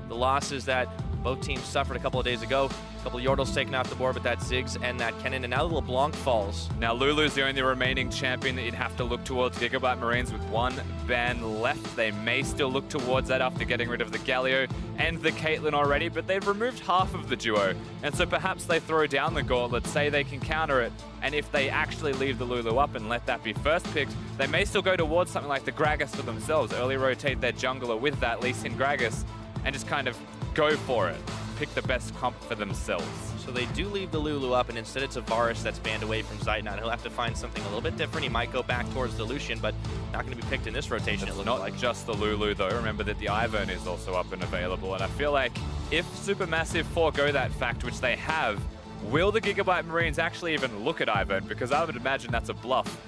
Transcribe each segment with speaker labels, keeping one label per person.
Speaker 1: the losses that both teams suffered a couple of days ago. A couple of Yordles taken off the board, but that Ziggs and that Kennen, and now the LeBlanc falls.
Speaker 2: Now Lulu's the only remaining champion that you'd have to look towards. Gigabyte Marines with one ban left. They may still look towards that after getting rid of the Galio and the Caitlyn already, but they've removed half of the duo. And so perhaps they throw down the gauntlet, say they can counter it, and if they actually leave the Lulu up and let that be first picked, they may still go towards something like the Gragas for themselves, early rotate their jungler with that Lee Sin Gragas, and just kind of go for it. Pick the best comp for themselves.
Speaker 1: So they do leave the Lulu up, and instead it's a Varus that's banned away from Zeitnot. He'll have to find something a little bit different. He might go back towards the Lucian, but not going to be picked in this rotation, it looks
Speaker 2: not
Speaker 1: like.
Speaker 2: Just the Lulu, though. Remember that the Ivern is also up and available, and I feel like if SuperMassive forego that fact, which they have, will the Gigabyte Marines actually even look at Ivern? Because I would imagine that's a bluff.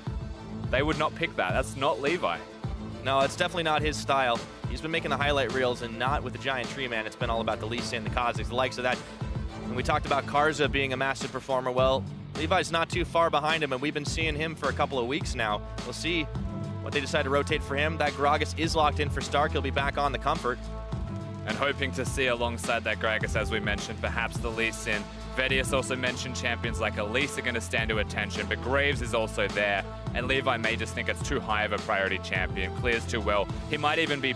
Speaker 2: They would not pick that. That's not Levi.
Speaker 1: No, it's definitely not his style. He's been making the highlight reels, and not with the Giant Tree Man. It's been all about the Lee Sin, the Kazakhs, the likes of that. And we talked about Karza being a massive performer. Well, Levi's not too far behind him, and we've been seeing him for a couple of weeks now. We'll see what they decide to rotate for him. That Gragas is locked in for Stark. He'll be back on the Comfort.
Speaker 2: And hoping to see alongside that Gragas, as we mentioned, perhaps the Lee Sin. Vedius also mentioned champions like Elise are going to stand to attention, but Graves is also there, and Levi may just think it's too high of a priority champion, clears too well. He might even be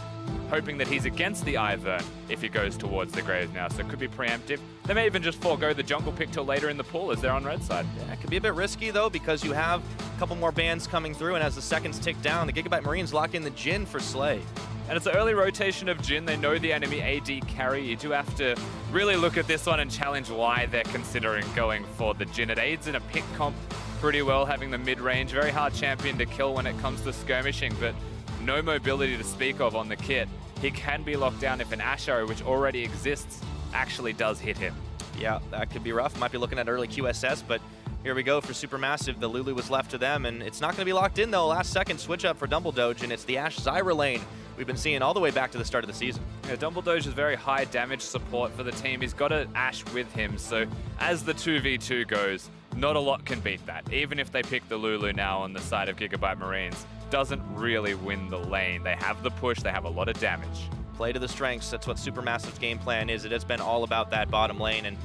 Speaker 2: hoping that he's against the Ivern if he goes towards the Graves now, so it could be preemptive. They may even just forego the jungle pick till later in the pool as they're on red side.
Speaker 1: Yeah, it could be a bit risky though, because you have a couple more bans coming through, and as the seconds tick down, the Gigabyte Marines lock in the Jhin for Slay.
Speaker 2: And it's an early rotation of Jhin. They know the enemy AD carry. You do have to really look at this one and challenge why they're considering going for the Jhin. It aids in a pick comp pretty well, having the mid-range. Very hard champion to kill when it comes to skirmishing, but no mobility to speak of on the kit. He can be locked down if an Ash Arrow, which already exists, actually does hit him.
Speaker 1: Yeah, that could be rough. Might be looking at early QSS, but here we go for SuperMassive. The Lulu was left to them, and it's not going to be locked in though. Last second switch up for Dumbledoge, and it's the Ashe Zyra lane we've been seeing all the way back to the start of the season.
Speaker 2: Yeah, Dumbledoge is very high damage support for the team. He's got an Ashe with him, so as the 2v2 goes, not a lot can beat that. Even if they pick the Lulu now on the side of Gigabyte Marines, doesn't really win the lane. They have the push, they have a lot of damage.
Speaker 1: Play to the strengths, that's what SuperMassive's game plan is. It has been all about that bottom lane, and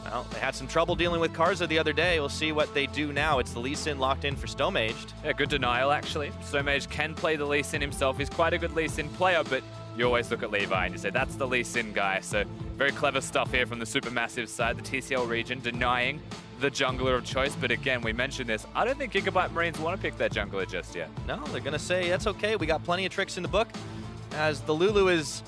Speaker 1: well, they had some trouble dealing with Karza the other day. We'll see what they do now. It's the Lee Sin locked in for Stomaged.
Speaker 2: Yeah, good denial, actually. Stomaged can play the Lee Sin himself. He's quite a good Lee Sin player, but you always look at Levi and you say, that's the Lee Sin guy. So very clever stuff here from the SuperMassive side, the TCL region, denying the jungler of choice. But again, we mentioned this. I don't think Gigabyte Marines want to pick their jungler just yet.
Speaker 1: No, they're going to say, that's okay. We got plenty of tricks in the book. As the Lulu is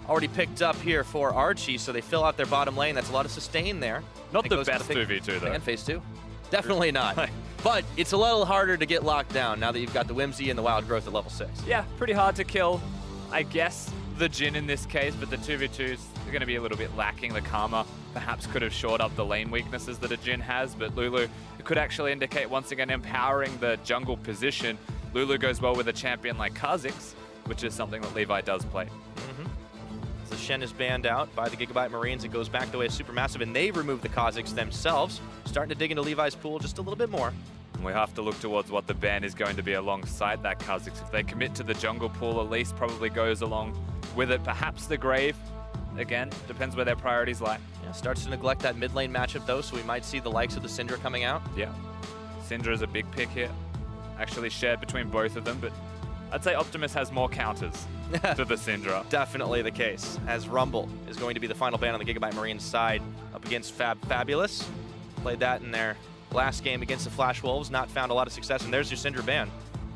Speaker 1: already picked up here for Archie, so they fill out their bottom lane. That's a lot of sustain there.
Speaker 2: Not the best 2v2 though.
Speaker 1: And phase 2. Definitely not. But it's a little harder to get locked down now that you've got the Whimsy and the Wild Growth at level 6.
Speaker 2: Yeah, pretty hard to kill, I guess, the Jhin in this case, but the 2v2s are going to be a little bit lacking. The Karma perhaps could have shored up the lane weaknesses that a Jhin has, but Lulu could actually indicate, once again, empowering the jungle position. Lulu goes well with a champion like Kha'Zix, which is something that Levi does play.
Speaker 1: The Shen is banned out by the Gigabyte Marines. It goes back the way of SuperMassive, and they remove the Kha'Zix themselves. Starting to dig into Levi's pool just a little bit more.
Speaker 2: We have to look towards what the ban is going to be alongside that Kha'Zix. If they commit to the jungle pool, Elise probably goes along with it. Perhaps the Grave. Again, depends where their priorities lie.
Speaker 1: Yeah, starts to neglect that mid lane matchup though, so we might see the likes of the Syndra coming out.
Speaker 2: Yeah. Syndra is a big pick here. Actually shared between both of them, but I'd say Optimus has more counters to the Syndra.
Speaker 1: Definitely the case, as Rumble is going to be the final ban on the Gigabyte Marines side up against Fabulous. Played that in their last game against the Flash Wolves, not found a lot of success, and there's your Syndra ban.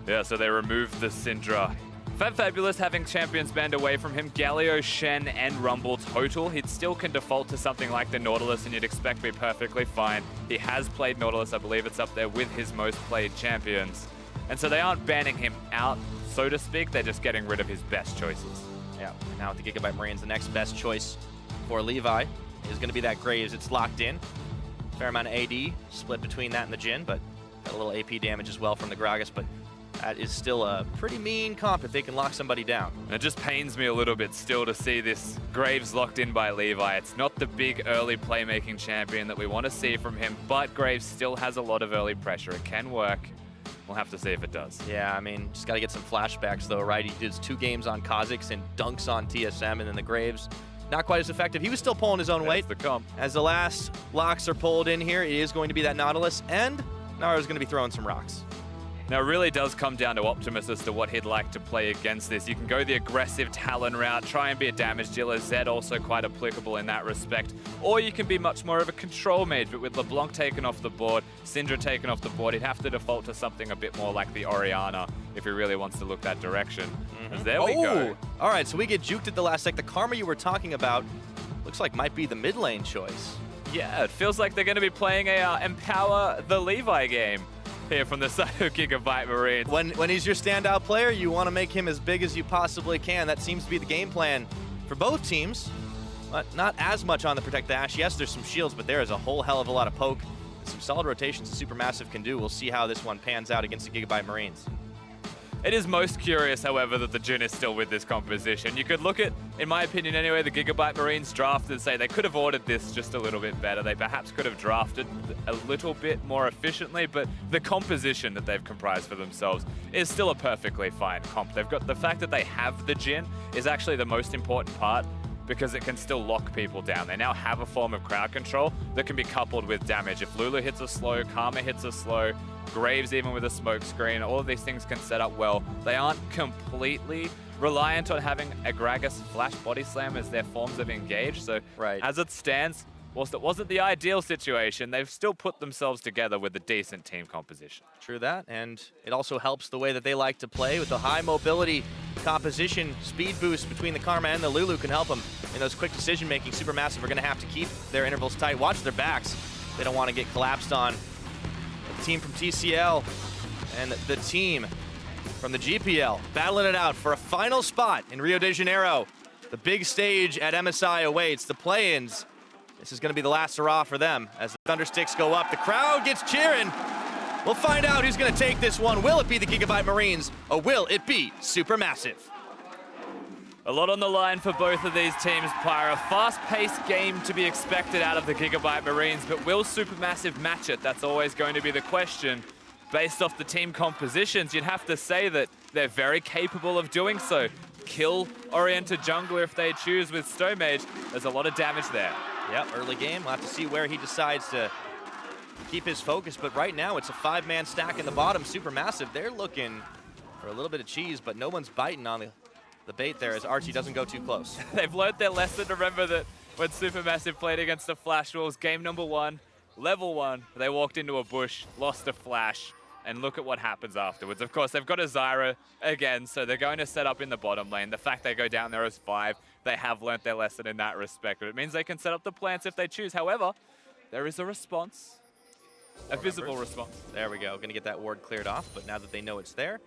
Speaker 2: Yeah, so they removed the Syndra. Fabulous having champions banned away from him, Galio, Shen, and Rumble total. He still can default to something like the Nautilus, and you'd expect to be perfectly fine. He has played Nautilus, I believe it's up there with his most played champions. And so they aren't banning him out, so to speak, they're just getting rid of his best choices.
Speaker 1: Yeah, and now with the Gigabyte Marines, the next best choice for Levi is going to be that Graves. It's locked in. Fair amount of AD split between that and the Jhin, but got a little AP damage as well from the Gragas, but that is still a pretty mean comp if they can lock somebody down.
Speaker 2: And it just pains me a little bit still to see this Graves locked in by Levi. It's not the big early playmaking champion that we want to see from him, but Graves still has a lot of early pressure. It can work. We'll have to see if it does.
Speaker 1: Yeah, I mean, just got to get some flashbacks though, right? He did 2 games on Kha'Zix and dunks on TSM, and then the Graves not quite as effective. He was still pulling his own weight.
Speaker 2: The comp.
Speaker 1: As the last blocks are pulled in here, it is going to be that Nautilus, and Naru's going to be throwing some rocks.
Speaker 2: Now, it really does come down to Optimus as to what he'd like to play against this. You can go the aggressive Talon route, try and be a damage dealer. Zed also quite applicable in that respect. Or you can be much more of a control mage, but with LeBlanc taken off the board, Syndra taken off the board, he'd have to default to something a bit more like the Orianna if he really wants to look that direction. As there we go.
Speaker 1: All right, so we get juked at the last sec. The Karma you were talking about looks like might be the mid lane choice.
Speaker 2: Yeah, it feels like they're going to be playing a Empower the Levi game here from the side of Gigabyte Marines.
Speaker 1: When he's your standout player, you want to make him as big as you possibly can. That seems to be the game plan for both teams, but not as much on the Protect the Ashe. Yes, there's some shields, but there is a whole hell of a lot of poke. Some solid rotations that SuperMassive can do. We'll see how this one pans out against the Gigabyte Marines.
Speaker 2: It is most curious, however, that the Jhin is still with this composition. You could look at, in my opinion anyway, the Gigabyte Marines draft and say they could have ordered this just a little bit better. They perhaps could have drafted a little bit more efficiently, but the composition that they've comprised for themselves is still a perfectly fine comp. They've got the fact that they have the Jhin is actually the most important part, because it can still lock people down. They now have a form of crowd control that can be coupled with damage. If Lulu hits a slow, Karma hits a slow, Graves even with a smoke screen, all of these things can set up well. They aren't completely reliant on having a Gragas Flash Body Slam as their forms of engage. So as it stands, whilst it wasn't the ideal situation, they've still put themselves together with a decent team composition.
Speaker 1: True that, and it also helps the way that they like to play with the high mobility composition. Speed boost between the Karma and the Lulu can help them in those quick decision making. SuperMassive are going to have to keep their intervals tight. Watch their backs. They don't want to get collapsed on. The team from TCL and the team from the GPL battling it out for a final spot in Rio de Janeiro. The big stage at MSI awaits. The play-ins. This is going to be the last hurrah for them as the Thundersticks go up. The crowd gets cheering. We'll find out who's going to take this one. Will it be the Gigabyte Marines, or will it be SuperMassive?
Speaker 2: A lot on the line for both of these teams, Pyra. Fast-paced game to be expected out of the Gigabyte Marines, but will SuperMassive match it? That's always going to be the question. Based off the team compositions, you'd have to say that they're very capable of doing so. Kill-oriented jungler if they choose with Stomage. There's a lot of damage there.
Speaker 1: Yep, early game. We'll have to see where he decides to keep his focus, but right now it's a 5-man stack in the bottom. SuperMassive, they're looking for a little bit of cheese, but no one's biting on the bait there as Archie doesn't go too close.
Speaker 2: They've learned their lesson. Remember that when SuperMassive played against the Flash Wolves, game number 1, level 1, they walked into a bush, lost a Flash, and look at what happens afterwards. Of course, they've got a Zyra again, so they're going to set up in the bottom lane. The fact they go down there as 5, they have learnt their lesson in that respect, but it means they can set up the plants if they choose. However, there is a response, a visible response.
Speaker 1: There we go, gonna get that ward cleared off, but now that they know it's there,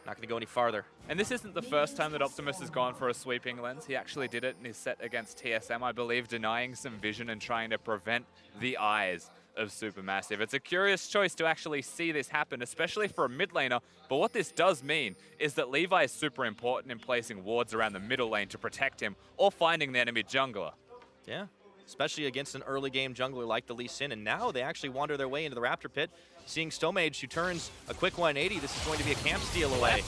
Speaker 1: not gonna go any farther.
Speaker 2: And this isn't the first time that Optimus has gone for a sweeping lens. He actually did it in his set against TSM, I believe, denying some vision and trying to prevent the eyes of SuperMassive. It's a curious choice to actually see this happen, especially for a mid laner, but what this does mean is that Levi is super important in placing wards around the middle lane to protect him or finding the enemy jungler.
Speaker 1: Yeah, especially against an early game jungler like the Lee Sin, and now they actually wander their way into the Raptor Pit, seeing Stomage, who turns a quick 180. This is going to be a camp steal away.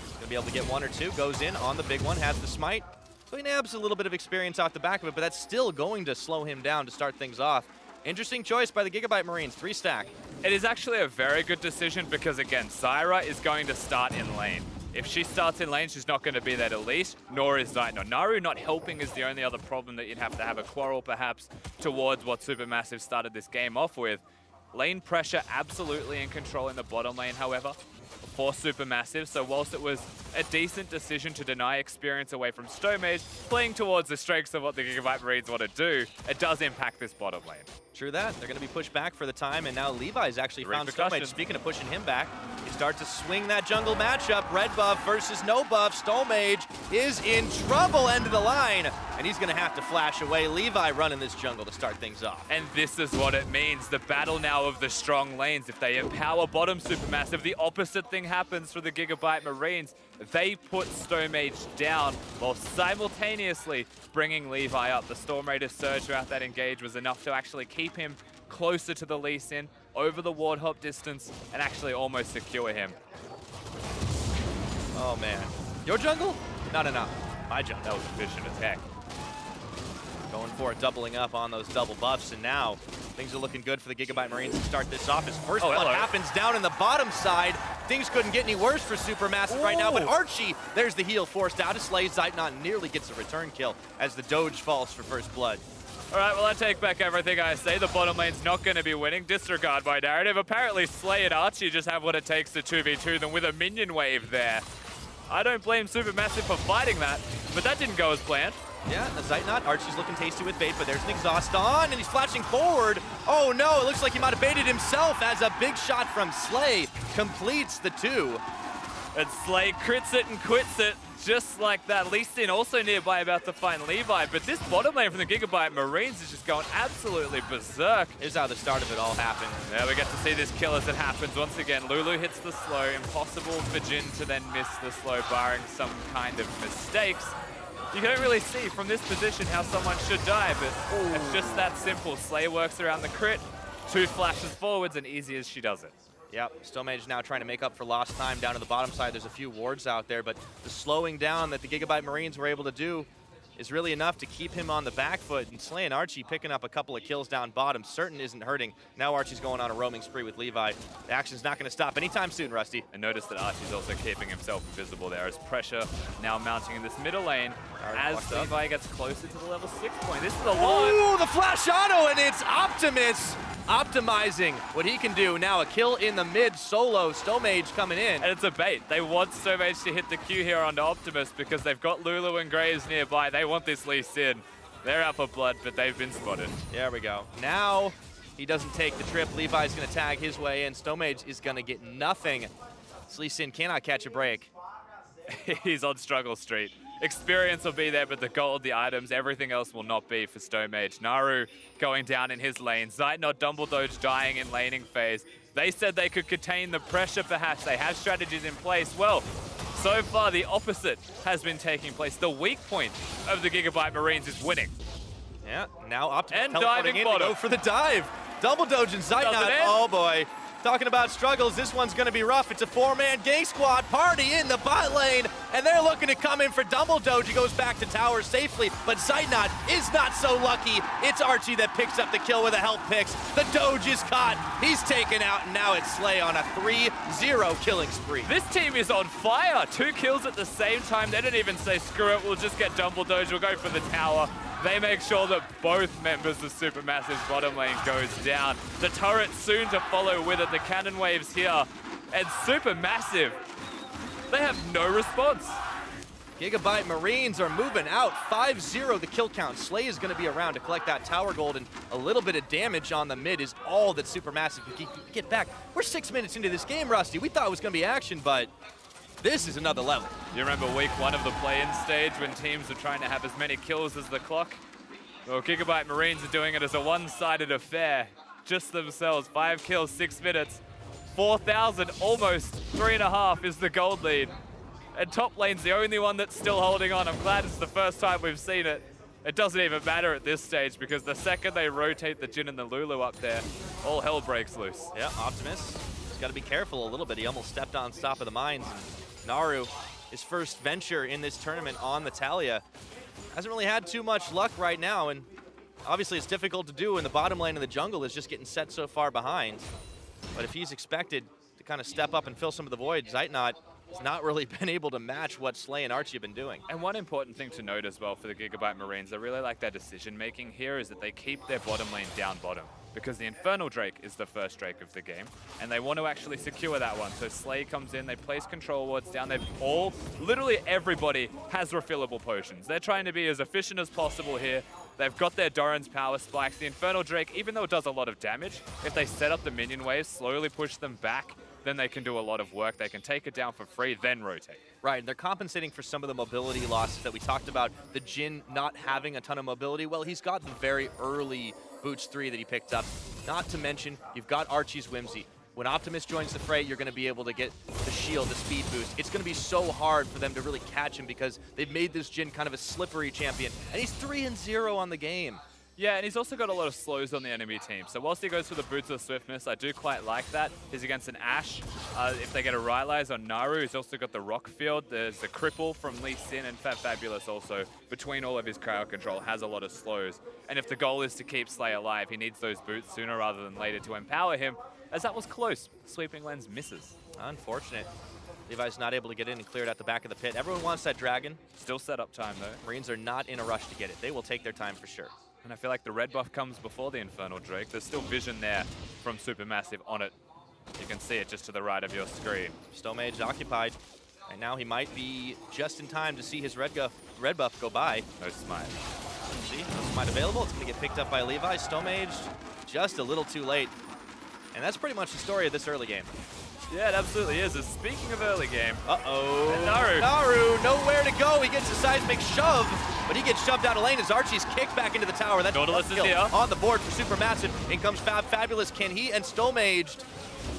Speaker 1: He's gonna be able to get 1 or 2, goes in on the big one, has the smite. So he nabs a little bit of experience off the back of it, but that's still going to slow him down to start things off. Interesting choice by the Gigabyte Marines, 3-stack.
Speaker 2: It is actually a very good decision because, again, Zyra is going to start in lane. If she starts in lane, she's not going to be there to leash, nor is Zaino. Naru not helping is the only other problem that you'd have to have a quarrel, perhaps, towards what SuperMassive started this game off with. Lane pressure absolutely in control in the bottom lane, however, for SuperMassive. So whilst it was a decent decision to deny experience away from Stomage, playing towards the strengths of what the Gigabyte Marines want to do, it does impact this bottom lane.
Speaker 1: True that. They're going to be pushed back for the time, and now Levi's actually found Stomage. Speaking of pushing him back, he starts to swing that jungle matchup. Red buff versus no buff. Stomage is in trouble end of the line, and he's going to have to flash away. Levi running this jungle to start things off.
Speaker 2: And this is what it means. The battle now of the strong lanes. If they empower bottom SuperMassive, the opposite thing happens for the Gigabyte Marines. They put Stomage down while simultaneously bringing Levi up. The Storm Raider surge throughout that engage was enough to actually keep him closer to the Lee Sin, over the ward hop distance, and actually almost secure him.
Speaker 1: Oh man. Your jungle? Not enough. High jump.
Speaker 2: That was efficient as heck.
Speaker 1: Going for it, doubling up on those double buffs, and now things are looking good for the Gigabyte Marines to start this off. His first blood happens down in the bottom side. Things couldn't get any worse for SuperMassive right now, but Archie, there's the heal forced out of Slay. Zeitnot nearly gets a return kill as the Doge falls for first blood.
Speaker 2: All right, well, I take back everything I say. The bottom lane's not going to be winning. Disregard my narrative. Apparently, Slay and Archie just have what it takes to 2v2 them with a minion wave there. I don't blame SuperMassive for fighting that, but that didn't go as planned.
Speaker 1: Yeah, the Zeitnot. Archie's looking tasty with bait, but there's an exhaust on, and he's flashing forward. Oh no, it looks like he might have baited himself as a big shot from Slay completes the 2.
Speaker 2: And Slay crits it and quits it just like that. Lee Sin also nearby about to find Levi, but this bottom lane from the Gigabyte Marines is just going absolutely berserk.
Speaker 1: Here's how the start of it all happened.
Speaker 2: Yeah, we get to see this kill as it happens. Once again, Lulu hits the slow. Impossible for Jin to then miss the slow, barring some kind of mistakes. You don't really see from this position how someone should die, but it's just that simple. Slay works around the crit, 2 flashes forwards, and easy as she does it.
Speaker 1: Yep, Stomage now trying to make up for lost time down to the bottom side. There's a few wards out there, but the slowing down that the Gigabyte Marines were able to do is really enough to keep him on the back foot. And Slay and Archie picking up a couple of kills down bottom. Certain isn't hurting. Now Archie's going on a roaming spree with Levi. The action's not going to stop anytime soon, Rusty.
Speaker 2: And notice that Archie's also keeping himself invisible there as pressure now mounting in this middle lane as Levi gets closer to the level 6 point. This is the one.
Speaker 1: Ooh, the flash auto, and it's Optimus optimizing what he can do. Now a kill in the mid solo, Stomage coming in.
Speaker 2: And it's a bait. They want Stomage to hit the Q here onto Optimus because they've got Lulu and Graves nearby. They want this Lee Sin. They're out for blood, but they've been spotted.
Speaker 1: There we go. Now he doesn't take the trip. Levi's going to tag his way in. Stomage is going to get nothing. Lee Sin cannot catch a break.
Speaker 2: He's on struggle street. Experience will be there, but the gold, the items, everything else will not be for Stomage. Naru going down in his lane. Zeitnot, Dumbledoge dying in laning phase. They said they could contain the pressure perhaps. They have strategies in place. Well, so far the opposite has been taking place. The weak point of the Gigabyte Marines is winning.
Speaker 1: Yeah, now Optimus
Speaker 2: and diving
Speaker 1: in
Speaker 2: bottom.
Speaker 1: to go for the dive. Dumbledoge and Zeitnot, oh boy. Talking about struggles, this one's going to be rough. It's a 4-man gang squad party in the bot lane, and they're looking to come in for Dumbledoge. He goes back to tower safely, but Zeitnot is not so lucky. It's Archie that picks up the kill with a help picks. The Doge is caught. He's taken out, and now it's Slay on a 3-0 killing spree.
Speaker 2: This team is on fire. 2 kills at the same time. They didn't even say, screw it, we'll just get Dumbledoge. We'll go for the tower. They make sure that both members of SuperMassive's bottom lane goes down. The turret soon to follow with it. The cannon waves here. And SuperMassive, they have no response.
Speaker 1: Gigabyte Marines are moving out 5-0 the kill count. Slay is going to be around to collect that tower gold, and a little bit of damage on the mid is all that SuperMassive can get back. We're 6 minutes into this game, Rusty. We thought it was going to be action, but this is another level.
Speaker 2: You remember week 1 of the play-in stage when teams are trying to have as many kills as the clock? Well, Gigabyte Marines are doing it as a one-sided affair. Just themselves, 5 kills, 6 minutes. 4,000, almost 3.5 is the gold lead. And top lane's the only one that's still holding on. I'm glad it's the first time we've seen it. It doesn't even matter at this stage because the second they rotate the Jin and the Lulu up there, all hell breaks loose.
Speaker 1: Yeah, Optimus has got to be careful a little bit. He almost stepped on top of the mines. Naru, his first venture in this tournament on the Talia, hasn't really had too much luck right now, and obviously it's difficult to do when the bottom lane of the jungle is just getting set so far behind. But if he's expected to kind of step up and fill some of the void, Zeitnot has not really been able to match what Slay and Archie have been doing.
Speaker 2: And one important thing to note as well for the Gigabyte Marines, I really like their decision making here, is that they keep their bottom lane down bottom. Because the Infernal Drake is the first Drake of the game, and they want to actually secure that one. So Slay comes in, they place control wards down. They've all, literally everybody has refillable potions. They're trying to be as efficient as possible here. They've got their Doran's power spikes. The Infernal Drake, even though it does a lot of damage, if they set up the minion waves, slowly push them back, then they can do a lot of work. They can take it down for free, then rotate.
Speaker 1: Right, and they're compensating for some of the mobility losses that we talked about. The Jin not having a ton of mobility. Well, he's got the very early Boots 3 that he picked up. Not to mention, you've got Archie's Whimsy. When Optimus joins the fray, you're going to be able to get the shield, the speed boost. It's going to be so hard for them to really catch him because they've made this Jin kind of a slippery champion. And he's 3-0 on the game.
Speaker 2: Yeah, and he's also got a lot of slows on the enemy team. So whilst he goes for the boots of swiftness, I do quite like that. He's against an Ashe. If they get a Rylai's on Naru, he's also got the Rock Field. There's a Cripple from Lee Sin, and Fabulous also, between all of his crowd control, has a lot of slows. And if the goal is to keep Slay alive, he needs those boots sooner rather than later to empower him, as that was close. Sweeping Lens misses.
Speaker 1: Unfortunate. Levi's not able to get in and clear it at the back of the pit. Everyone wants that dragon.
Speaker 2: Still set up time, though.
Speaker 1: Marines are not in a rush to get it. They will take their time for sure.
Speaker 2: And I feel like the red buff comes before the Infernal Drake. There's still vision there from SuperMassive on it. You can see it just to the right of your screen.
Speaker 1: Stomage occupied. And now he might be just in time to see his red buff go by.
Speaker 2: No smite.
Speaker 1: See, no smite available. It's going to get picked up by Levi. Stomage just a little too late. And that's pretty much the story of this early game.
Speaker 2: Yeah, it absolutely is. Speaking of early game,
Speaker 1: uh-oh.
Speaker 2: Naru,
Speaker 1: nowhere to go. He gets a seismic shove, but he gets shoved out of lane as Archie's kicked back into the tower. That's
Speaker 2: Nautilus is here.
Speaker 1: On the board for SuperMassive. In comes Fabulous. Can he and Stomaged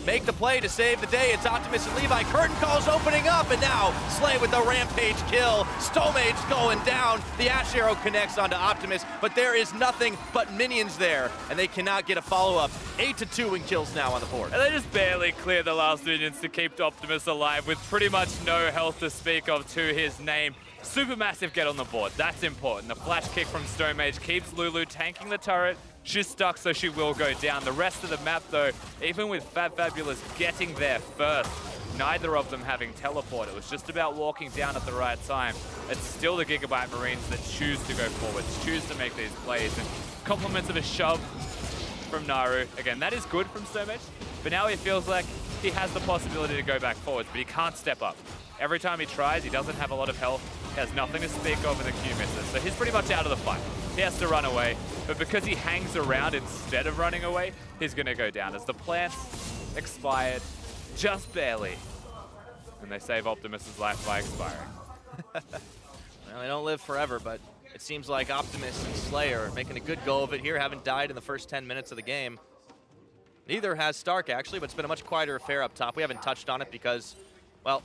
Speaker 1: make the play to save the day? It's Optimus and Levi. Curtain calls opening up, and now Slay with the rampage kill. Stomage going down. The Ash Arrow connects onto Optimus, but there is nothing but minions there, and they cannot get a follow-up. 8-2 in kills now on the board.
Speaker 2: And they just barely clear the last minions to keep Optimus alive with pretty much no health to speak of to his name. SuperMassive get on the board. That's important. The flash kick from Stomage keeps Lulu tanking the turret. She's stuck, so she will go down. The rest of the map, though, even with Fabulous getting there first, neither of them having teleport. It was just about walking down at the right time. It's still the Gigabyte Marines that choose to go forwards, choose to make these plays. And compliments of a shove from Naru. Again, that is good from Stomage, but now he feels like he has the possibility to go back forwards, but he can't step up. Every time he tries, he doesn't have a lot of health. He has nothing to speak of in the Q misses, so he's pretty much out of the fight. He has to run away, but because he hangs around instead of running away, he's going to go down as the plants expired just barely. And they save Optimus's life by expiring.
Speaker 1: Well, they don't live forever, but it seems like Optimus and Slayer are making a good go of it here. Haven't died in the first 10 minutes of the game. Neither has Stark, actually, but it's been a much quieter affair up top. We haven't touched on it because, well,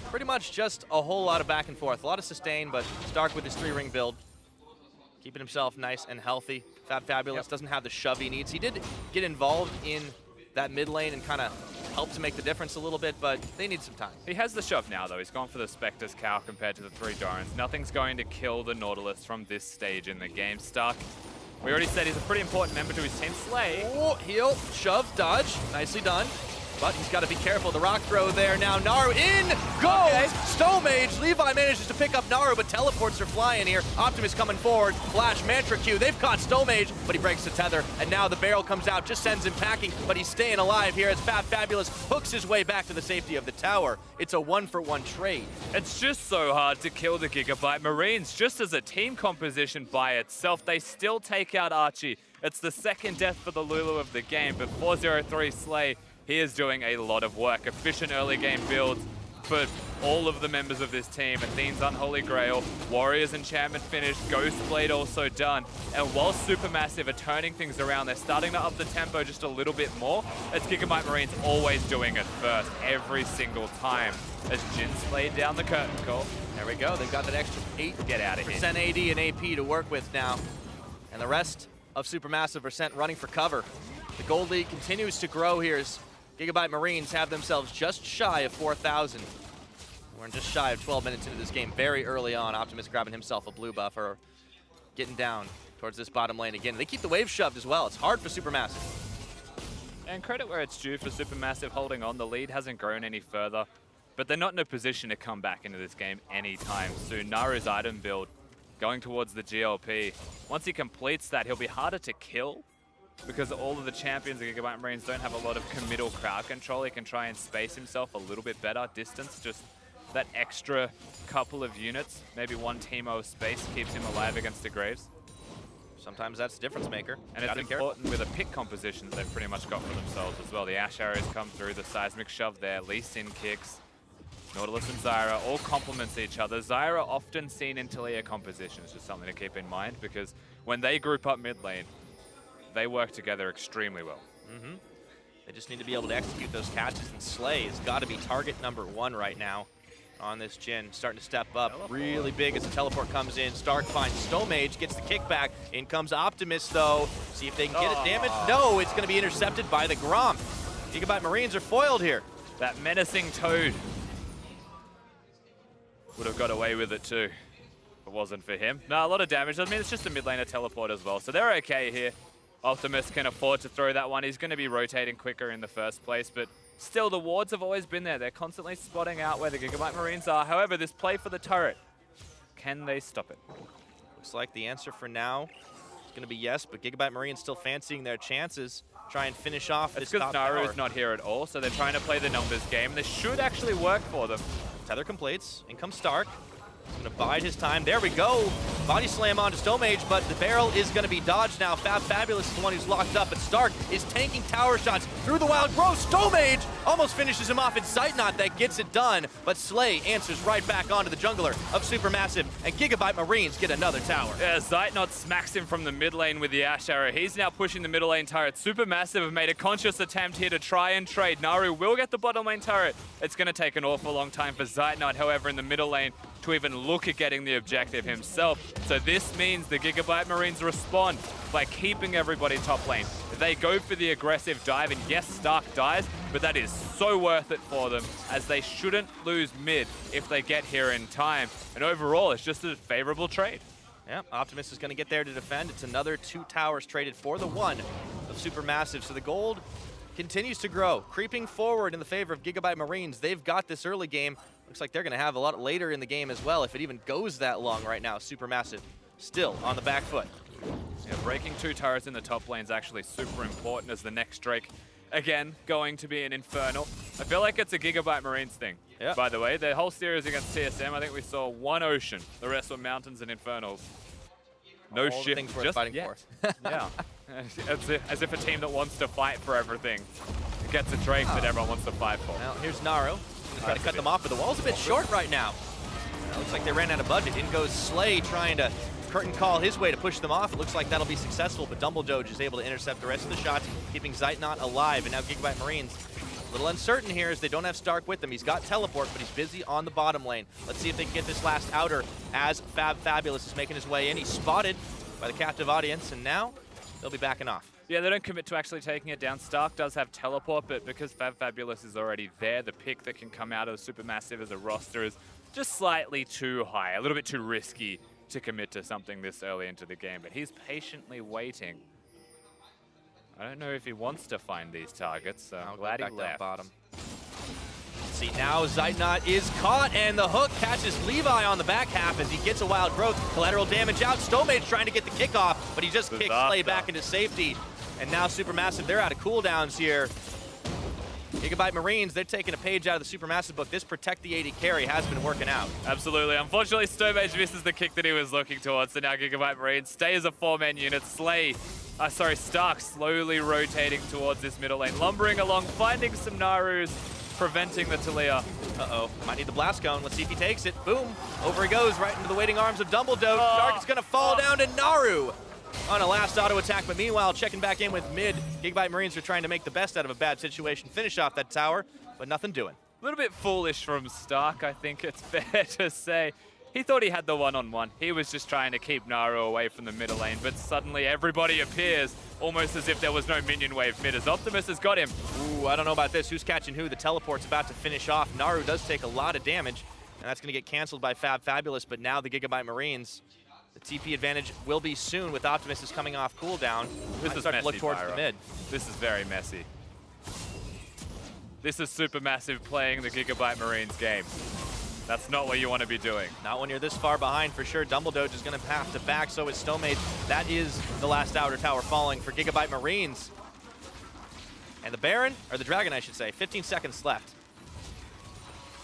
Speaker 1: pretty much just a whole lot of back and forth. A lot of sustain, but Stark with his 3-ring build, keeping himself nice and healthy. Fabulous doesn't have the shove he needs. He did get involved in that mid lane and kind of help to make the difference a little bit, but they need some time.
Speaker 2: He has the shove now, though. He's gone for the Spectre's Cow compared to the 3 Dorans. Nothing's going to kill the Nautilus from this stage in the game. Stark, we already said he's a pretty important member to his team. Slay.
Speaker 1: Oh, heal, shove, dodge. Nicely done. But he's got to be careful. The rock throw there now. Naru in goes. Okay. Stomage. Levi manages to pick up Naru, but teleports are flying here. Optimus coming forward. Flash Mantra Q. They've caught Stomage, but he breaks the tether. And now the barrel comes out, just sends him packing, but he's staying alive here as Fabulous hooks his way back to the safety of the tower. It's a 1-for-1 trade.
Speaker 2: It's just so hard to kill the Gigabyte Marines. Just as a team composition by itself, they still take out Archie. It's the second death for the Lulu of the game, but 403 Slay, he is doing a lot of work. Efficient early game builds for all of the members of this team. Athene's Unholy Grail, Warrior's Enchantment finished, Ghostblade also done. And while SuperMassive are turning things around, they're starting to up the tempo just a little bit more. It's Gigabyte Marines always doing it first, every single time. As Jin's laid down the curtain call.
Speaker 1: There we go. They've got that extra 8%
Speaker 2: Get out of here.
Speaker 1: AD and AP to work with now. And the rest of SuperMassive are sent running for cover. The gold lead continues to grow here as Gigabyte Marines have themselves just shy of 4,000. We're just shy of 12 minutes into this game, very early on. Optimus grabbing himself a blue buff or getting down towards this bottom lane again. They keep the wave shoved as well. It's hard for SuperMassive.
Speaker 2: And credit where it's due for SuperMassive holding on. The lead hasn't grown any further, but they're not in a position to come back into this game anytime soon. Naru's item build going towards the GLP. Once he completes that, he'll be harder to kill, because all of the champions of Gigabyte Marines don't have a lot of committal crowd control. He can try and space himself a little bit better. Distance, just that extra couple of units, maybe one Teemo of space keeps him alive against the Graves.
Speaker 1: Sometimes that's a difference maker.
Speaker 2: And it's important with a pick composition that they've pretty much got for themselves as well. The Ash Arrows come through, the Seismic Shove there, Lee Sin kicks. Nautilus and Zyra all complements each other. Zyra often seen in Talia compositions, just something to keep in mind, because when they group up mid lane, they work together extremely well.
Speaker 1: They just need to be able to execute those catches, and Slay has got to be target number 1 right now. on this Jhin, starting to step up really big as the teleport comes in. Stark finds Stomage, gets the kickback. In comes Optimus though. See if they can get it damaged. No, it's going to be intercepted by the Grom. Gigabyte Marines are foiled here.
Speaker 2: That menacing Toad would have got away with it too if it wasn't for him. No, a lot of damage. I mean, it's just a mid laner teleport as well, so they're okay here. Optimus can afford to throw that one. He's going to be rotating quicker in the first place, but still, the wards have always been there. They're constantly spotting out where the Gigabyte Marines are. However, this play for the turret, can they stop it?
Speaker 1: Looks like the answer for now is going to be yes, but Gigabyte Marines still fancying their chances. Try and finish off this top tower.
Speaker 2: Naru's not here at all, so they're trying to play the numbers game. This should actually work for them.
Speaker 1: Tether completes. In comes Stark. He's going to bide his time. There we go. Body slam onto Stomage, but the barrel is going to be dodged now. Fabulous is the one who's locked up, but Stark is tanking tower shots through the wild growth. Stomage almost finishes him off. It's Zeitnot that gets it done, but Slay answers right back onto the jungler of Supermassive, and Gigabyte Marines get another tower.
Speaker 2: Yeah, Zeitnot smacks him from the mid lane with the Ash Arrow. He's now pushing the middle lane turret. Supermassive have made a conscious attempt here to try and trade. Naru will get the bottom lane turret. It's going to take an awful long time for Zeitnot, however, in the middle lane to even look at getting the objective himself. So this means the Gigabyte Marines respond by keeping everybody top lane. They go for the aggressive dive, and yes, Stark dies, but that is so worth it for them, as they shouldn't lose mid if they get here in time. And overall, it's just a favorable trade.
Speaker 1: Yeah, Optimus is going to get there to defend. It's another 2 towers traded for the 1 of Supermassive. So the gold continues to grow, creeping forward in the favor of Gigabyte Marines. They've got this early game. Looks like they're going to have a lot later in the game as well, if it even goes that long right now. Supermassive still on the back foot.
Speaker 2: Yeah, breaking 2 turrets in the top lane is actually super important, as the next Drake, again, going to be an Infernal. I feel like it's a Gigabyte Marines thing. Yep. By the way, the whole series against TSM, I think we saw 1 ocean. The rest were mountains and Infernals. No
Speaker 1: All
Speaker 2: shift.
Speaker 1: the things worth fighting for.
Speaker 2: Yeah. As if a team that wants to fight for everything gets a Drake that everyone wants to fight for.
Speaker 1: Now, here's Naru. He's trying to cut them off, but the wall's a bit short right now. Looks like they ran out of budget. In goes Slay trying to curtain call his way to push them off. It looks like that'll be successful, but Dumbledoge is able to intercept the rest of the shots, keeping Zeitnot alive. And now Gigabyte Marines a little uncertain here as they don't have Stark with them. He's got teleport, but he's busy on the bottom lane. Let's see if they can get this last outer as Fabulous is making his way in. He's spotted by the captive audience, and now they'll be backing off.
Speaker 2: Yeah, they don't commit to actually taking it down. Stark does have teleport, but because Fabulous is already there, the pick that can come out of Supermassive as a roster is just slightly too high, a little bit too risky to commit to something this early into the game. But he's patiently waiting. I don't know if he wants to find these targets, so I'm glad he left.
Speaker 1: Bottom. See, now Zeitnot is caught, and the hook catches Levi on the back half as he gets a wild growth. Collateral damage out. Stomage trying to get the kickoff, but he just kicks Slay back into safety. And now Supermassive, they're out of cooldowns here. Gigabyte Marines, they're taking a page out of the Supermassive book. This protect the AD carry has been working out.
Speaker 2: Absolutely. Unfortunately, Stomage misses the kick that he was looking towards, so now Gigabyte Marines stay as a 4-man unit. Stark slowly rotating towards this middle lane, lumbering along, finding some Narus, preventing the Talia.
Speaker 1: Uh-oh, might need the blast cone. Let's see if he takes it. Boom, over he goes, right into the waiting arms of Dumbledoge. Stark is gonna fall down to Naru on a last auto attack, but meanwhile, checking back in with mid. Gigabyte Marines are trying to make the best out of a bad situation, finish off that tower, but nothing doing.
Speaker 2: A little bit foolish from Stark, I think it's fair to say. He thought he had the one-on-one. He was just trying to keep Naru away from the middle lane, but suddenly everybody appears, almost as if there was no minion wave mid, as Optimus has got him.
Speaker 1: Ooh, I don't know about this. Who's catching who? The teleport's about to finish off. Naru does take a lot of damage, and that's going to get canceled by Fabulous, but now the Gigabyte Marines, the TP advantage will be soon with Optimus is coming off cooldown.
Speaker 2: This is
Speaker 1: start
Speaker 2: messy,
Speaker 1: to look towards
Speaker 2: Pyra.
Speaker 1: the mid.
Speaker 2: This is very messy. This is Supermassive playing the Gigabyte Marines game. That's not what you want to be doing.
Speaker 1: Not when you're this far behind, for sure. Dumbledoge is going to have to back, so is Stomage. That is the last outer tower falling for Gigabyte Marines. And the Baron, or the Dragon, I should say, 15 seconds left.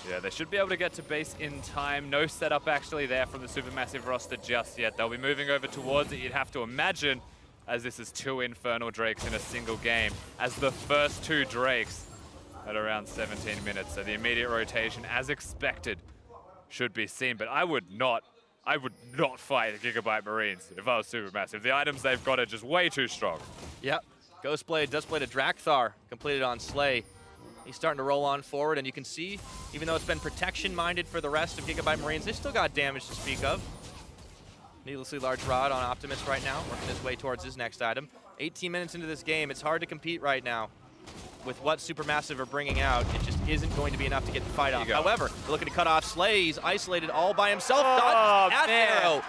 Speaker 2: Yeah, they should be able to get to base in time. No setup actually there from the Supermassive roster just yet. They'll be moving over towards it, you'd have to imagine, as this is 2 Infernal Drakes in a single game, as the first 2 Drakes at around 17 minutes. So the immediate rotation, as expected, should be seen. But I would not fight the Gigabyte Marines if I was Supermassive. The items they've got are just way too strong.
Speaker 1: Yep. Ghostblade does play to Drakthar, completed on Slay. He's starting to roll on forward, and you can see, even though it's been protection-minded for the rest of Gigabyte Marines, they still got damage to speak of. Needlessly large rod on Optimus right now, working his way towards his next item. 18 minutes into this game, it's hard to compete right now with what SuperMassive are bringing out. It just isn't going to be enough to get the fight off. However, they're looking to cut off Slay. He's isolated all by himself. Dodges that arrow.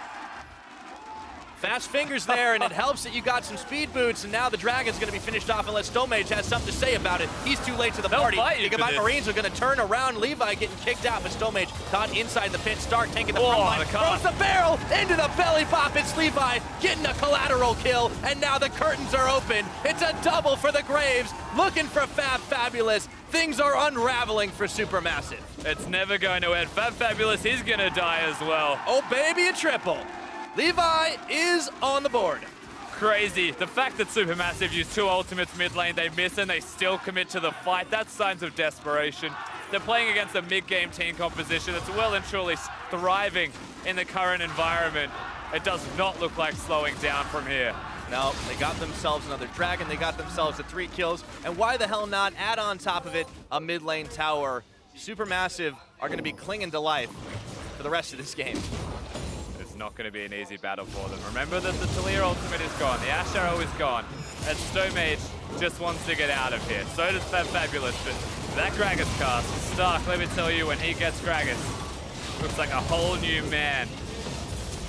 Speaker 1: Fast fingers there, and it helps that you got some speed boots, and now the Dragon's going to be finished off unless Snowmage has something to say about it. He's too late to the party. Gigabyte Marines are going to turn around. Levi getting kicked out, but Snowmage caught inside the pit. Stark taking the front line, throws the barrel into the belly pop. It's Levi getting a collateral kill, and now the curtains are open. It's a double for the Graves, looking for Fabulous. Things are unraveling for SuperMassive.
Speaker 2: It's never going to end. Fabulous, he's going to die as well.
Speaker 1: Oh, baby, a triple. Levi is on the board.
Speaker 2: Crazy. The fact that SuperMassive use 2 ultimates mid lane, they miss and they still commit to the fight, that's signs of desperation. They're playing against a mid-game team composition that's well and truly thriving in the current environment. It does not look like slowing down from here.
Speaker 1: No, they got themselves another Dragon, they got themselves the 3 kills, and why the hell not add on top of it a mid lane tower? SuperMassive are going to be clinging to life for the rest of this game.
Speaker 2: Not going to be an easy battle for them. Remember that the Talia ultimate is gone, the Ash Arrow is gone, and Snowmage just wants to get out of here. So does Fabulous, but that Gragas cast, Stark, let me tell you, when he gets Gragas, looks like a whole new man.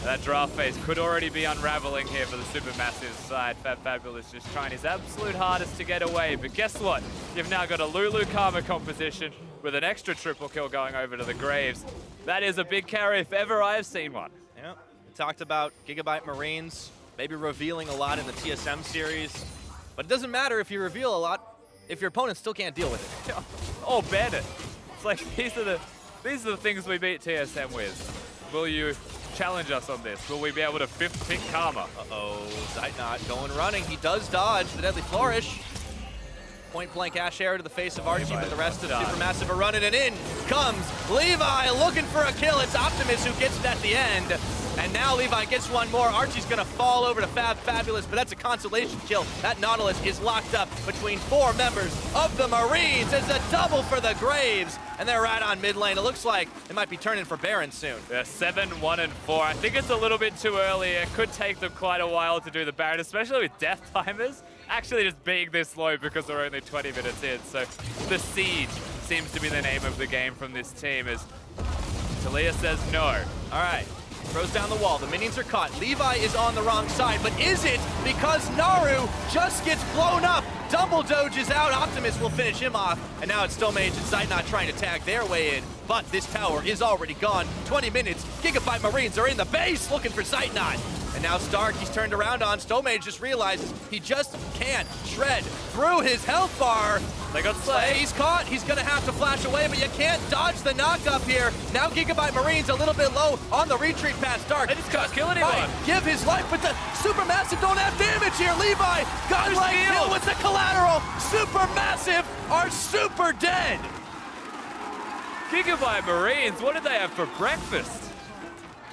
Speaker 2: That draft phase could already be unraveling here for the SuperMassive side. Fabulous just trying his absolute hardest to get away, but guess what? You've now got a Lulu Karma composition with an extra triple kill going over to the Graves. That is a big carry if ever I have seen one.
Speaker 1: Yeah, we talked about Gigabyte Marines maybe revealing a lot in the TSM series, but it doesn't matter if you reveal a lot if your opponent still can't deal with it.
Speaker 2: Oh, ban it. It's like these are the things we beat TSM with. Will you challenge us on this? Will we be able to 5th pick Karma?
Speaker 1: Uh-oh, Zeitnot going running. He does dodge the Deadly Flourish. Point blank Ash Arrow to the face of Archie, but the rest of SuperMassive are running, and in comes Levi looking for a kill. It's Optimus who gets it at the end. And now Levi gets one more. Archie's gonna fall over to Fabulous, but that's a consolation kill. That Nautilus is locked up between 4 members of the Marines. It's a double for the Graves, and they're right on mid lane. It looks like it might be turning for Baron soon.
Speaker 2: Yeah, 7, 1, and 4. I think it's a little bit too early. It could take them quite a while to do the Baron, especially with death timers. Actually just being this low because we're only 20 minutes in. So the Siege seems to be the name of the game from this team as Talia says no.
Speaker 1: All right, throws down the wall. The minions are caught. Levi is on the wrong side, but is it because Naru just gets blown up? Double doges out. Optimus will finish him off. And now it's Snowmage and Zeitnot trying to tag their way in. But this tower is already gone. 20 minutes. Gigabyte Marines are in the base looking for Zeitnot. And now Stark, he's turned around on. Snowmage just realizes he just can't shred through his health bar.
Speaker 2: They got Slay.
Speaker 1: He's caught. He's going to have to flash away, but you can't dodge the knock-up here. Now Gigabyte Marines a little bit low on the retreat past Stark.
Speaker 2: They just can't kill anyone.
Speaker 1: Give his life, but the SuperMassive don't have damage here. Levi, godlike kill with the collateral. SuperMassive are super dead.
Speaker 2: Gigabyte Marines, what did they have for breakfast?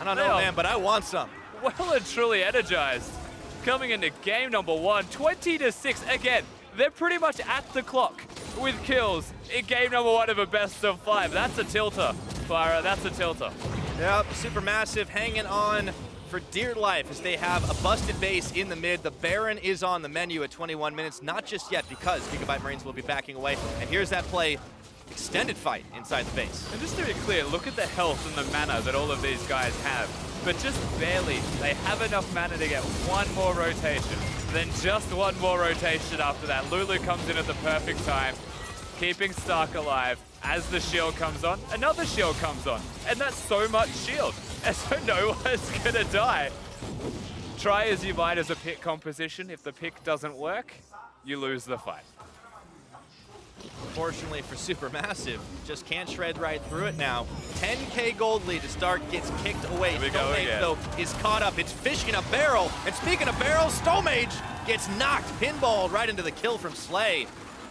Speaker 1: I don't know, man, but I want some.
Speaker 2: Well and truly energized. Coming into game number 1, 20-6. Again, they're pretty much at the clock with kills in game number 1 of a best of 5. That's a tilter, Pyra, that's a tilter.
Speaker 1: Yep, SuperMassive hanging on for dear life as they have a busted base in the mid. The Baron is on the menu at 21 minutes, not just yet because Gigabyte Marines will be backing away. And here's that play. Extended fight inside the base.
Speaker 2: And just to be clear, look at the health and the mana that all of these guys have. But just barely, they have enough mana to get one more rotation. Then just one more rotation after that. Lulu comes in at the perfect time, keeping Stark alive. As the shield comes on, another shield comes on. And that's so much shield. And so no one's gonna die. Try as you might as a pick composition. If the pick doesn't work, you lose the fight.
Speaker 1: Unfortunately for SuperMassive, just can't shred right through it now. 10K gold lead to Stark gets kicked away. Snowmage, though, is caught up. It's fishing a barrel. And speaking of barrels, Snowmage gets knocked, pinballed right into the kill from Slay.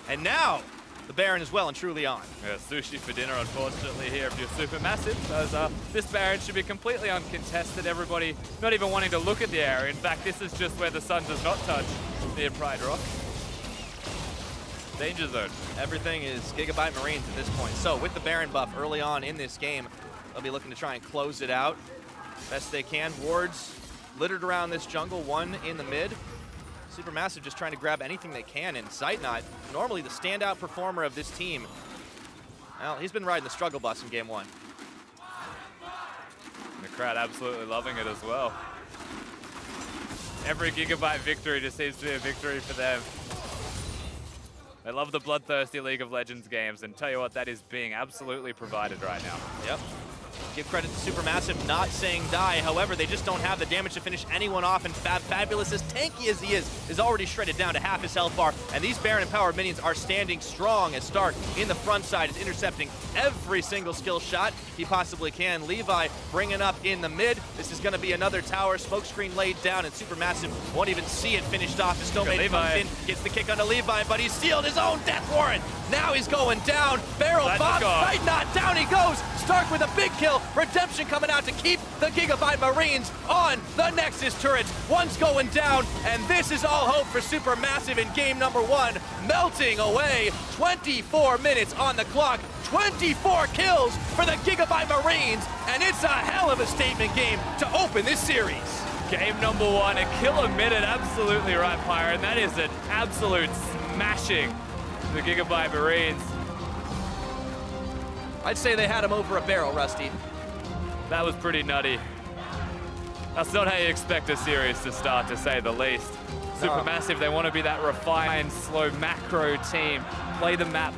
Speaker 1: And now, the Baron is well and truly on.
Speaker 2: Yeah, sushi for dinner, unfortunately, here if you're SuperMassive, as this Baron should be completely uncontested. Everybody not even wanting to look at the area. In fact, this is just where the sun does not touch near Pride Rock. Danger zone.
Speaker 1: Everything is Gigabyte Marines at this point. So with the Baron buff early on in this game, they'll be looking to try and close it out best they can. Wards littered around this jungle, one in the mid. SuperMassive just trying to grab anything they can, and Zeitnot, normally the standout performer of this team. Well, he's been riding the struggle bus in game 1.
Speaker 2: The crowd absolutely loving it as well. Every Gigabyte victory just seems to be a victory for them. They love the bloodthirsty League of Legends games, and tell you what, that is being absolutely provided right now.
Speaker 1: Yep. Give credit to SuperMassive not saying die. However, they just don't have the damage to finish anyone off, and Fabulous, as tanky as he is already shredded down to half his health bar. And these Baron empowered minions are standing strong as Stark in the front side is intercepting every single skill shot he possibly can. Levi bringing up in the mid. This is going to be another tower. Smokescreen laid down, and SuperMassive won't even see it finished off. The Snowman comes in, gets the kick onto Levi, but he's sealed his own death warrant. Now he's going down. Barrel bomb, fight not, down he goes. Stark with a big kill. Redemption coming out to keep the Gigabyte Marines on the Nexus turret. One's going down, and this is all hope for SuperMassive in game number 1. Melting away, 24 minutes on the clock, 24 kills for the Gigabyte Marines, and it's a hell of a statement game to open this series.
Speaker 2: Game number 1, a kill a minute, absolutely right, Pyra, and that is an absolute smashing the Gigabyte Marines.
Speaker 1: I'd say they had him over a barrel, Rusty.
Speaker 2: That was pretty nutty. That's not how you expect a series to start, to say the least. SuperMassive, they want to be that refined, slow macro team. Play the map,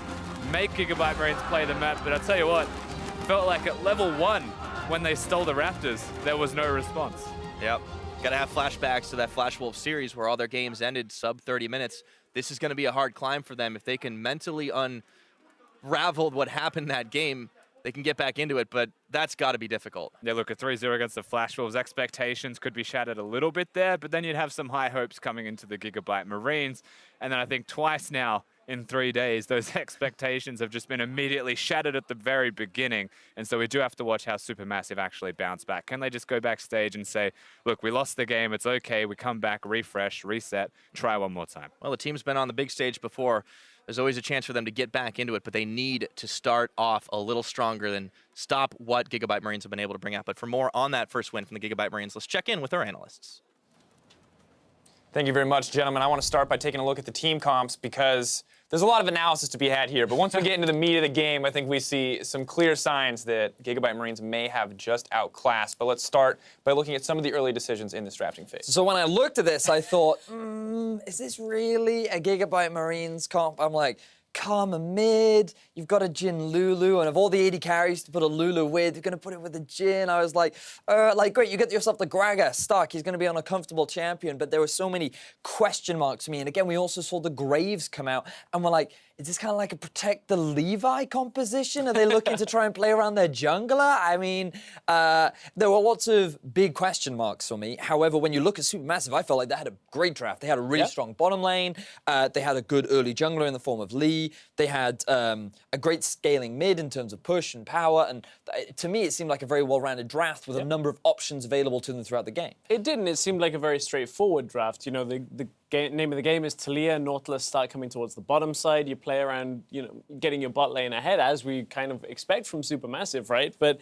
Speaker 2: make Gigabyte Marines play the map, but I'll tell you what, felt like at level 1, when they stole the Raptors, there was no response.
Speaker 1: Yep. Got to have flashbacks to that Flash Wolf series where all their games ended sub 30 minutes. This is going to be a hard climb for them. If they can mentally unravel what happened that game, they can get back into it, but that's got to be difficult.
Speaker 2: They look at 3-0 against the Flash Wolves. Expectations could be shattered a little bit there, but then you'd have some high hopes coming into the Gigabyte Marines. And then I think twice now in 3 days, those expectations have just been immediately shattered at the very beginning. And so we do have to watch how SuperMassive actually bounce back. Can they just go backstage and say, look, we lost the game, it's okay, we come back, refresh, reset, try one more time?
Speaker 1: Well, the team's been on the big stage before. There's always a chance for them to get back into it, but they need to start off a little stronger than stop what Gigabyte Marines have been able to bring out. But for more on that first win from the Gigabyte Marines, let's check in with our analysts.
Speaker 3: Thank you very much, gentlemen. I want to start by taking a look at the team comps because there's a lot of analysis to be had here. But once we get into the meat of the game, I think we see some clear signs that Gigabyte Marines may have just outclassed. But let's start by looking at some of the early decisions in this drafting phase.
Speaker 4: So when I looked at this, I thought, is this really a Gigabyte Marines comp? I'm like, Karma mid, you've got a Jhin Lulu, and of all the 80 carries to put a Lulu with, you're going to put it with a Jhin. I was like, great, you get yourself the Gragas, Stark, he's going to be on a comfortable champion, but there were so many question marks to me. And again, we also saw the Graves come out, and we're like, is this kind of like a protect the Levi composition? Are they looking to try and play around their jungler? I mean, there were lots of big question marks for me. However, when you look at SuperMassive, I felt like they had a great draft. They had a really strong bottom lane. They had a good early jungler in the form of Lee. They had a great scaling mid in terms of push and power. And to me, it seemed like a very well-rounded draft with a number of options available to them throughout the game.
Speaker 5: It didn't. It seemed like a very straightforward draft. You know, the name of the game is Talia. Nautilus start coming towards the bottom side. You play around, you know, getting your bot lane ahead, as we kind of expect from SuperMassive, right? But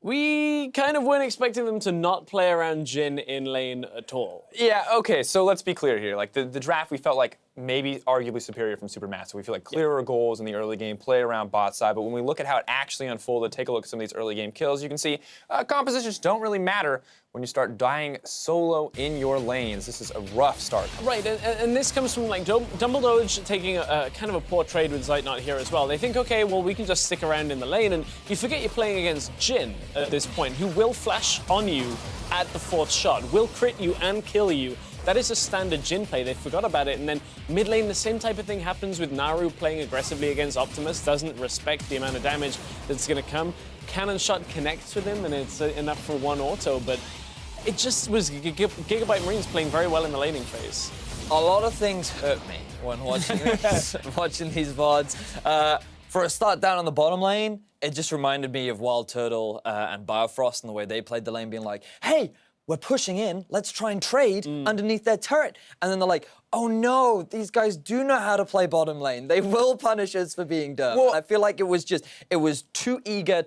Speaker 5: we kind of weren't expecting them to not play around Jhin in lane at all.
Speaker 3: Yeah, okay, so let's be clear here. Like, the draft, we felt like maybe arguably superior from SuperMassive. We feel like clearer goals in the early game, play around bot side, but when we look at how it actually unfolded, take a look at some of these early game kills, you can see compositions don't really matter when you start dying solo in your lanes. This is a rough start.
Speaker 5: Right, and this comes from like Dumbledore taking a kind of a poor trade with Zeitnot here as well. They think, okay, well, we can just stick around in the lane, and you forget you're playing against Jhin at this point, who will flash on you at the 4th shot, will crit you and kill you. That is a standard Jhin play. They forgot about it. And then mid lane, the same type of thing happens with Naru playing aggressively against Optimus, doesn't respect the amount of damage that's going to come. Cannon shot connects with him, and it's enough for one auto, but it just was Gigabyte Marines playing very well in the laning phase.
Speaker 4: A lot of things hurt me when watching this, watching these VODs. For a start down on the bottom lane, it just reminded me of Wild Turtle and Biofrost and the way they played the lane, being like, hey, we're pushing in, let's try and trade underneath their turret. And then they're like, oh no, these guys do know how to play bottom lane. They will punish us for being dumb.
Speaker 3: Well,
Speaker 4: I feel like it was too eager,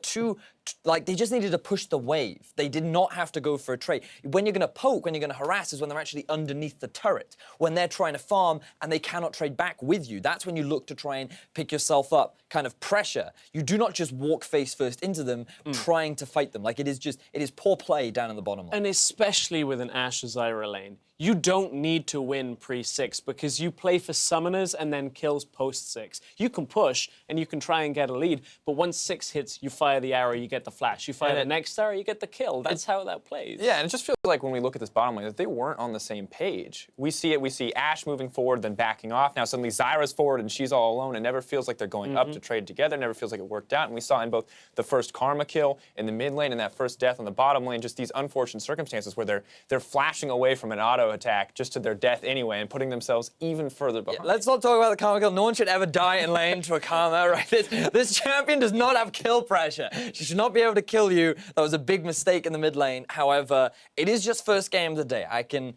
Speaker 4: like they just needed to push the wave. They did not have to go for a trade. When you're gonna poke, when you're gonna harass is when they're actually underneath the turret. When they're trying to farm and they cannot trade back with you. That's when you look to try and pick yourself up, kind of pressure. You do not just walk face first into them trying to fight them. Like it is poor play down in the bottom lane.
Speaker 5: And especially with an Ashe Zyra lane, you don't need to win pre-6 because you play for summoners and then kills post-6. You can push and you can try and get a lead, but once 6 hits, you fire the arrow, you get the flash. You fire the next arrow, you get the kill. That's how that plays.
Speaker 3: Yeah, and it just feels like when we look at this bottom lane that they weren't on the same page. We see Ashe moving forward, then backing off. Now suddenly Zyra's forward and she's all alone. It never feels like they're going up to trade together. It never feels like it worked out. And we saw in both the first Karma kill in the mid lane and that first death on the bottom lane, just these unfortunate circumstances where they're flashing away from an auto attack just to their death anyway and putting themselves even further behind.
Speaker 4: Yeah, let's not talk about the Karma kill. No one should ever die in lane to a Karma, right? This champion does not have kill pressure. She should not be able to kill you. That was a big mistake in the mid lane. However, it is just first game of the day. I can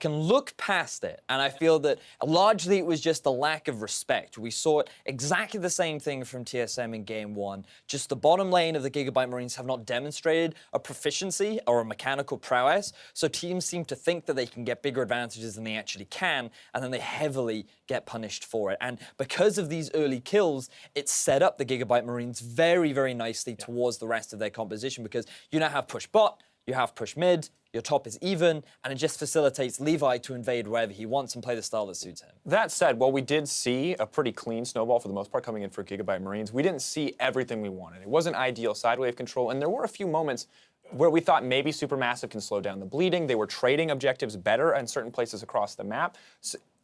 Speaker 4: look past it, and I feel that largely it was just a lack of respect. We saw exactly the same thing from TSM in Game 1. Just the bottom lane of the Gigabyte Marines have not demonstrated a proficiency or a mechanical prowess, so teams seem to think that they can get bigger advantages than they actually can, and then they heavily get punished for it. And because of these early kills, it set up the Gigabyte Marines very, very nicely towards the rest of their composition, because you now have push bot, you have push mid, your top is even, and it just facilitates Levi to invade wherever he wants and play the style that suits him.
Speaker 3: That said, while we did see a pretty clean snowball for the most part coming in for Gigabyte Marines, we didn't see everything we wanted. It wasn't ideal sidewave control, and there were a few moments where we thought maybe SuperMassive can slow down the bleeding. They were trading objectives better in certain places across the map.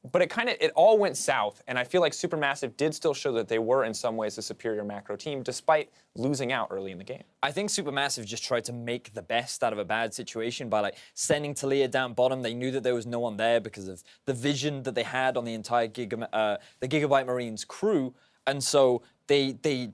Speaker 3: But it all went south, and I feel like SuperMassive did still show that they were in some ways a superior macro team, despite losing out early in the game.
Speaker 4: I think SuperMassive just tried to make the best out of a bad situation by sending Talia down bottom. They knew that there was no one there because of the vision that they had on the entire the Gigabyte Marines crew, and so they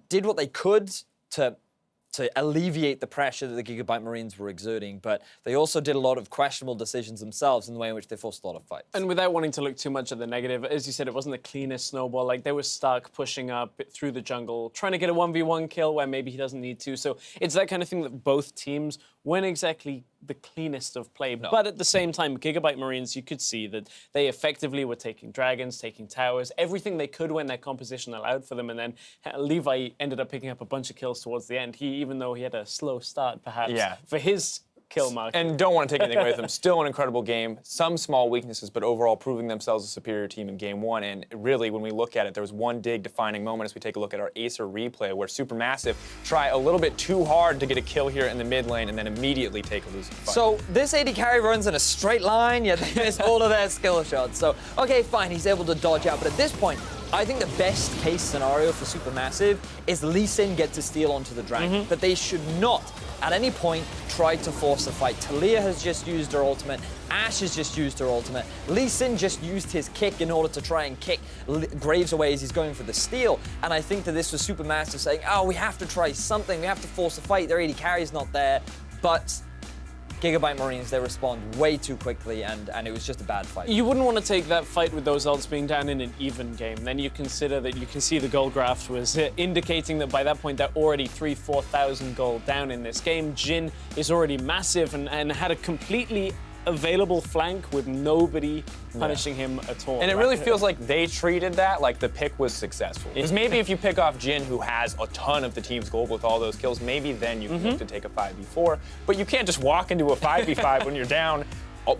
Speaker 4: did what they could to alleviate the pressure that the Gigabyte Marines were exerting, but they also did a lot of questionable decisions themselves in the way in which they forced a lot of fights.
Speaker 5: And without wanting to look too much at the negative, as you said, it wasn't the cleanest snowball. Like, they were stuck pushing up through the jungle, trying to get a 1v1 kill where maybe he doesn't need to. So it's that kind of thing that both teams weren't exactly the cleanest of play. No. But at the same time, Gigabyte Marines, you could see that they effectively were taking dragons, taking towers, everything they could when their composition allowed for them. And then Levi ended up picking up a bunch of kills towards the end. Even though he had a slow start, perhaps, for his kill mark.
Speaker 3: And don't want to take anything away from them. Still an incredible game. Some small weaknesses, but overall proving themselves a superior team in Game 1. And really, when we look at it, there was one big defining moment as we take a look at our Acer replay where SuperMassive try a little bit too hard to get a kill here in the mid lane and then immediately take a losing fight.
Speaker 4: So this AD carry runs in a straight line, yet they miss all of their skill shots. So, okay, fine, he's able to dodge out. But at this point, I think the best case scenario for SuperMassive is Lee Sin gets to steal onto the dragon. That they should not, at any point, try to force a fight. Talia has just used her ultimate. Ashe has just used her ultimate. Lee Sin just used his kick in order to try and kick Graves away as he's going for the steal. And I think that this was SuperMassive saying, oh, we have to try something. We have to force a fight. Their AD carry's not there. But Gigabyte Marines, they respond way too quickly, and it was just a bad fight.
Speaker 5: You wouldn't want to take that fight with those ults being down in an even game. Then you consider that you can see the gold graph was indicating that by that point they're already 3,000-4,000 gold down in this game. Jhin is already massive and had a completely available flank with nobody punishing him at all.
Speaker 3: And it really feels like they treated that like the pick was successful. Because maybe if you pick off Jhin, who has a ton of the team's gold with all those kills, maybe then you can look to take a 5v4. But you can't just walk into a 5v5 when you're down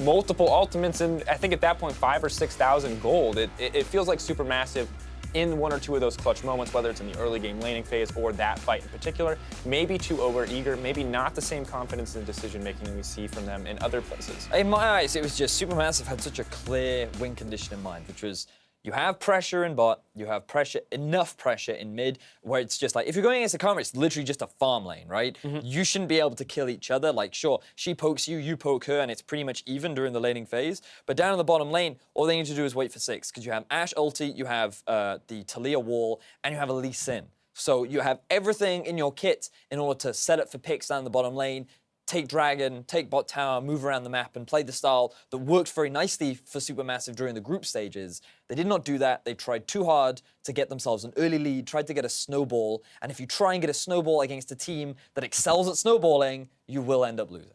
Speaker 3: multiple ultimates and I think at that point 5,000 or 6,000 gold. It feels like SuperMassive in one or two of those clutch moments, whether it's in the early game laning phase or that fight in particular, maybe too over-eager, maybe not the same confidence in decision-making we see from them in other places.
Speaker 4: In my eyes, it was just SuperMassive had such a clear win condition in mind, which was you have pressure in bot, you have enough pressure in mid, where it's just like, if you're going against a Karma, it's literally just a farm lane, right? You shouldn't be able to kill each other. Like, sure, she pokes you, you poke her, and it's pretty much even during the laning phase. But down in the bottom lane, all they need to do is wait for 6, because you have Ashe ulti, you have the Talia wall, and you have a Lee Sin. So you have everything in your kit in order to set up for picks down the bottom lane, take Dragon, take bot tower, move around the map, and play the style that worked very nicely for SuperMassive during the group stages. They did not do that. They tried too hard to get themselves an early lead, tried to get a snowball, and if you try and get a snowball against a team that excels at snowballing, you will end up losing.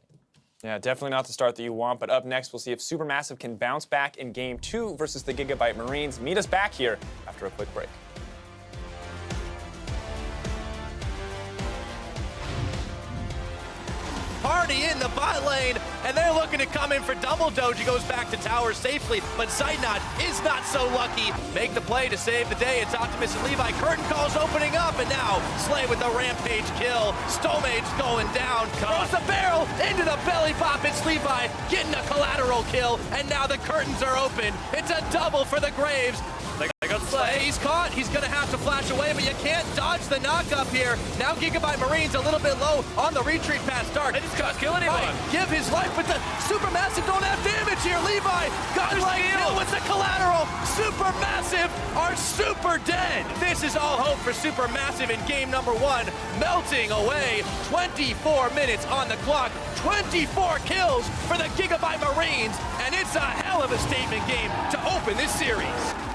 Speaker 3: Yeah, definitely not the start that you want, but up next we'll see if SuperMassive can bounce back in Game 2 versus the Gigabyte Marines. Meet us back here after a quick break.
Speaker 1: Party in the bot lane, and they're looking to come in for double doge. He goes back to tower safely, but Sidenot is not so lucky. Make the play to save the day. It's Optimus and Levi. Curtain calls opening up, and now Slay with the rampage kill. Stomage going down. Throws the barrel into the belly pop. It's Levi getting a collateral kill, and now the curtains are open. It's a double for the Graves.
Speaker 2: They got Slay.
Speaker 1: He's caught. He's going to have to flash away, but you can't dodge the knock-up here. Now Gigabyte Marines a little bit low on the retreat past Dark.
Speaker 2: They just can't kill anyone.
Speaker 1: Give his life, but the SuperMassive don't have damage here. Levi, godlike kill with the collateral. SuperMassive are super dead. This is all hope for SuperMassive in game number 1. Melting away. 24 minutes on the clock. 24 kills for the Gigabyte Marines, and it's a hell of a statement game to open this series.